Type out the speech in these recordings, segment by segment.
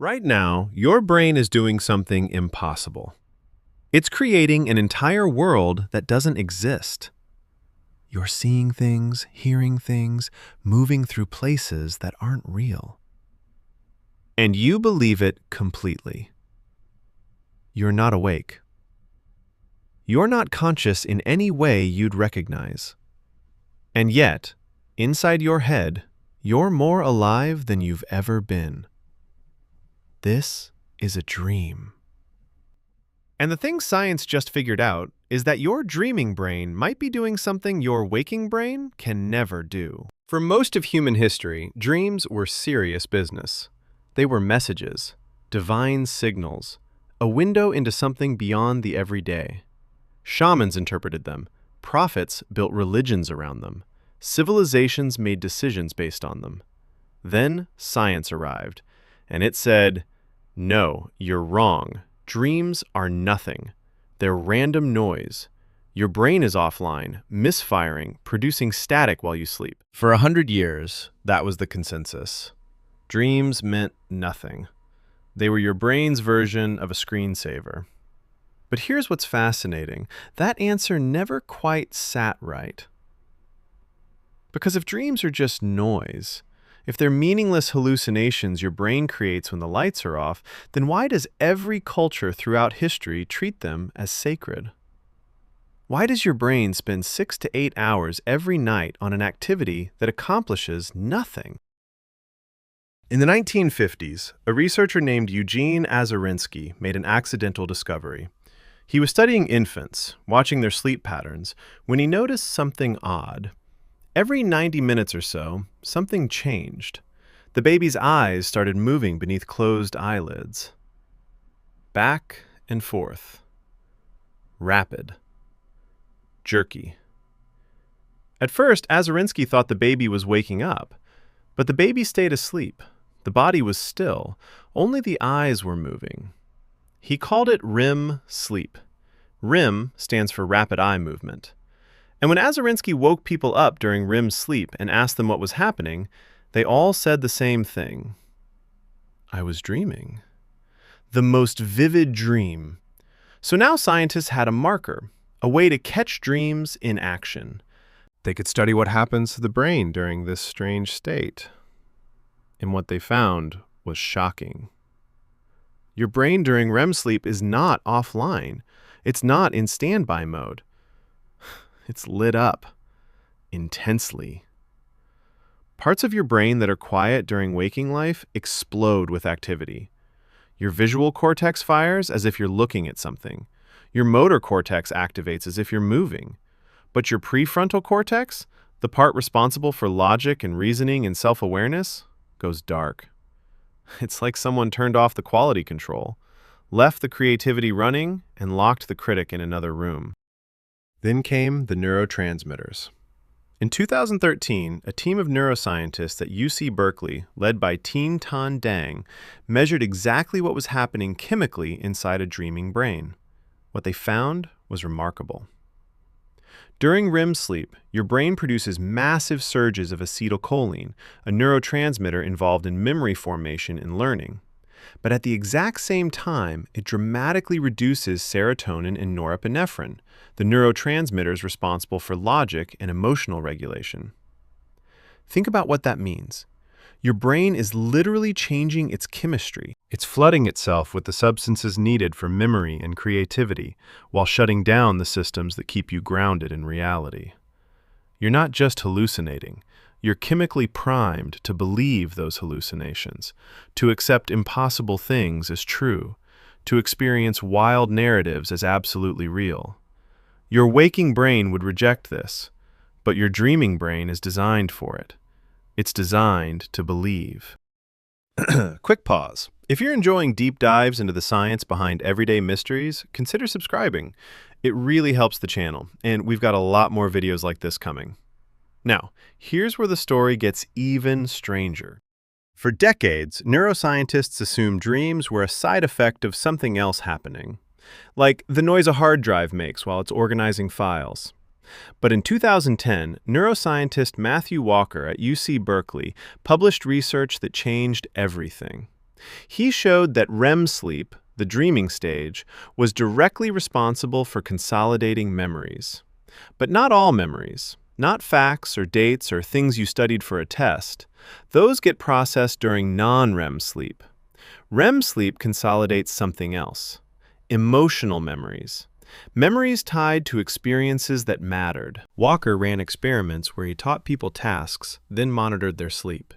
Right now, your brain is doing something impossible. It's creating an entire world that doesn't exist. You're seeing things, hearing things, moving through places that aren't real. And you believe it completely. You're not awake. You're not conscious in any way you'd recognize. And yet, inside your head, you're more alive than you've ever been. This is a dream. And the thing science just figured out is that your dreaming brain might be doing something your waking brain can never do. For most of human history, dreams were serious business. They were messages, divine signals, a window into something beyond the everyday. Shamans interpreted them, prophets built religions around them, civilizations made decisions based on them. Then science arrived, and it said, "No, you're wrong. Dreams are nothing. They're random noise. Your brain is offline, misfiring, producing static while you sleep." For 100 years, that was the consensus. Dreams meant nothing. They were your brain's version of a screensaver. But here's what's fascinating. That answer never quite sat right. Because if dreams are just noise, if they're meaningless hallucinations your brain creates when the lights are off, then why does every culture throughout history treat them as sacred? Why does your brain spend 6 to 8 hours every night on an activity that accomplishes nothing? In the 1950s, a researcher named Eugene Azarinsky made an accidental discovery. He was studying infants, watching their sleep patterns, when he noticed something odd. Every 90 minutes or so, something changed. The baby's eyes started moving beneath closed eyelids. Back and forth. Rapid. Jerky. At first, Azarinsky thought the baby was waking up, but the baby stayed asleep. The body was still, only the eyes were moving. He called it REM sleep. REM stands for rapid eye movement. And when Azarinsky woke people up during REM sleep and asked them what was happening, they all said the same thing. I was dreaming. The most vivid dream. So now scientists had a marker, a way to catch dreams in action. They could study what happens to the brain during this strange state. And what they found was shocking. Your brain during REM sleep is not offline. It's not in standby mode. It's lit up. Intensely. Parts of your brain that are quiet during waking life explode with activity. Your visual cortex fires as if you're looking at something. Your motor cortex activates as if you're moving. But your prefrontal cortex, the part responsible for logic and reasoning and self-awareness, goes dark. It's like someone turned off the quality control, left the creativity running, and locked the critic in another room. Then came the neurotransmitters. In 2013, a team of neuroscientists at UC Berkeley, led by Tien Tan Dang, measured exactly what was happening chemically inside a dreaming brain. What they found was remarkable. During REM sleep, your brain produces massive surges of acetylcholine, a neurotransmitter involved in memory formation and learning. But at the exact same time, it dramatically reduces serotonin and norepinephrine, the neurotransmitters responsible for logic and emotional regulation. Think about what that means. Your brain is literally changing its chemistry. It's flooding itself with the substances needed for memory and creativity, while shutting down the systems that keep you grounded in reality. You're not just hallucinating. You're chemically primed to believe those hallucinations, to accept impossible things as true, to experience wild narratives as absolutely real. Your waking brain would reject this, but your dreaming brain is designed for it. It's designed to believe. Quick pause. If you're enjoying deep dives into the science behind everyday mysteries, consider subscribing. It really helps the channel, and we've got a lot more videos like this coming. Now, here's where the story gets even stranger. For decades, neuroscientists assumed dreams were a side effect of something else happening, like the noise a hard drive makes while it's organizing files. But in 2010, neuroscientist Matthew Walker at UC Berkeley published research that changed everything. He showed that REM sleep, the dreaming stage, was directly responsible for consolidating memories. But not all memories, not facts or dates or things you studied for a test. Those get processed during non-REM sleep. REM sleep consolidates something else: emotional memories. Memories tied to experiences that mattered. Walker ran experiments where he taught people tasks, then monitored their sleep.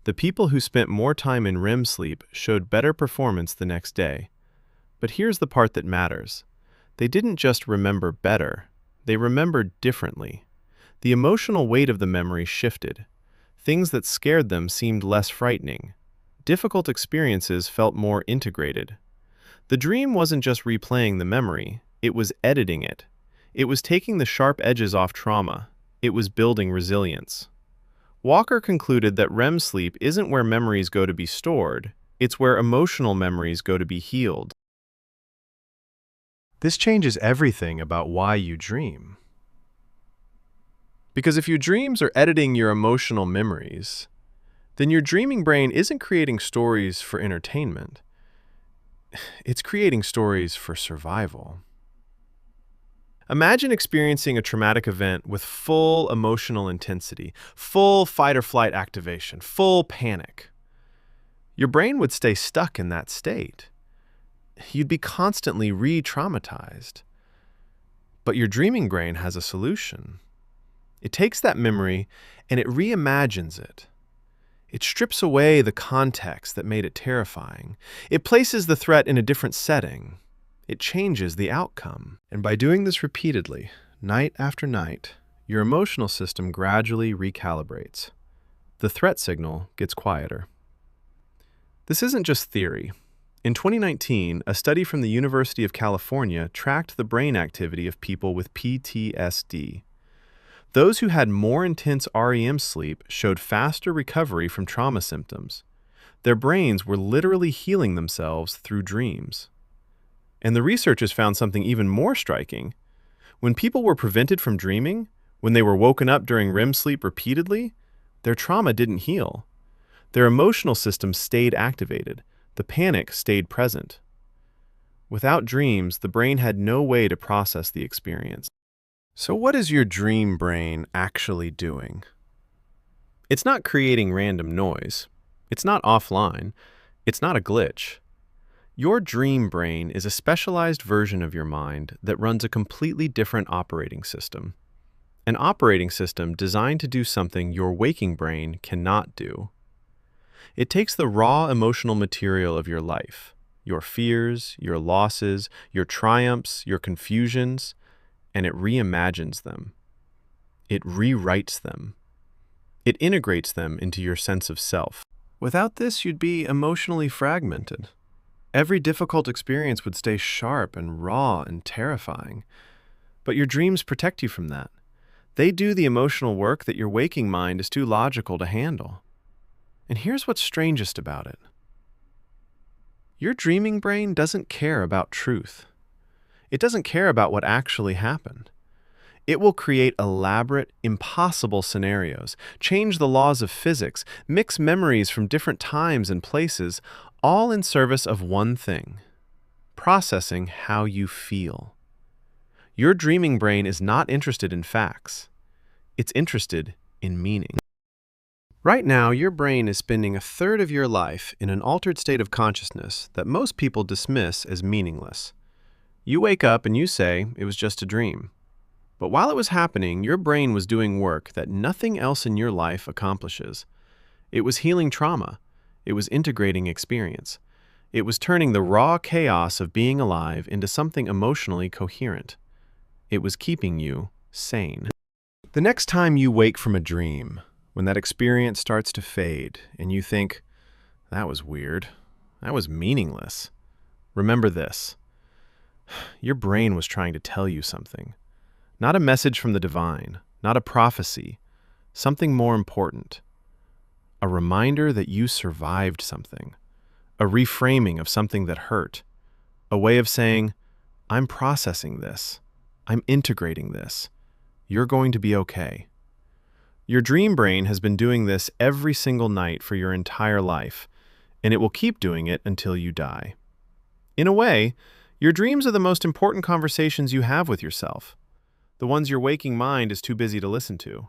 The people who spent more time in REM sleep showed better performance the next day. But here's the part that matters. They didn't just remember better, they remembered differently. The emotional weight of the memory shifted. Things that scared them seemed less frightening. Difficult experiences felt more integrated. The dream wasn't just replaying the memory, it was editing it. It was taking the sharp edges off trauma. It was building resilience. Walker concluded that REM sleep isn't where memories go to be stored, it's where emotional memories go to be healed. This changes everything about why you dream. Because if your dreams are editing your emotional memories, then your dreaming brain isn't creating stories for entertainment. It's creating stories for survival. Imagine experiencing a traumatic event with full emotional intensity, full fight-or-flight activation, full panic. Your brain would stay stuck in that state. You'd be constantly re-traumatized. But your dreaming brain has a solution. It takes that memory and it reimagines it. It strips away the context that made it terrifying. It places the threat in a different setting. It changes the outcome. And by doing this repeatedly, night after night, your emotional system gradually recalibrates. The threat signal gets quieter. This isn't just theory. In 2019, a study from the University of California tracked the brain activity of people with PTSD. Those who had more intense REM sleep showed faster recovery from trauma symptoms. Their brains were literally healing themselves through dreams. And the researchers found something even more striking. When people were prevented from dreaming, when they were woken up during REM sleep repeatedly, their trauma didn't heal. Their emotional system stayed activated. The panic stayed present. Without dreams, the brain had no way to process the experience. So what is your dream brain actually doing? It's not creating random noise. It's not offline. It's not a glitch. Your dream brain is a specialized version of your mind that runs a completely different operating system. An operating system designed to do something your waking brain cannot do. It takes the raw emotional material of your life, your fears, your losses, your triumphs, your confusions, and it reimagines them. It rewrites them. It integrates them into your sense of self. Without this, you'd be emotionally fragmented. Every difficult experience would stay sharp and raw and terrifying. But your dreams protect you from that. They do the emotional work that your waking mind is too logical to handle. And here's what's strangest about it. Your dreaming brain doesn't care about truth. It doesn't care about what actually happened. It will create elaborate, impossible scenarios, change the laws of physics, mix memories from different times and places, all in service of one thing: processing how you feel. Your dreaming brain is not interested in facts. It's interested in meaning. Right now, your brain is spending a third of your life in an altered state of consciousness that most people dismiss as meaningless. You wake up and you say, it was just a dream. But while it was happening, your brain was doing work that nothing else in your life accomplishes. It was healing trauma. It was integrating experience. It was turning the raw chaos of being alive into something emotionally coherent. It was keeping you sane. The next time you wake from a dream, when that experience starts to fade and you think, that was weird, that was meaningless, remember this. Your brain was trying to tell you something. Not a message from the divine, not a prophecy, something more important. A reminder that you survived something. A reframing of something that hurt. A way of saying, I'm processing this. I'm integrating this. You're going to be okay. Your dream brain has been doing this every single night for your entire life, and it will keep doing it until you die. In a way, your dreams are the most important conversations you have with yourself, the ones your waking mind is too busy to listen to.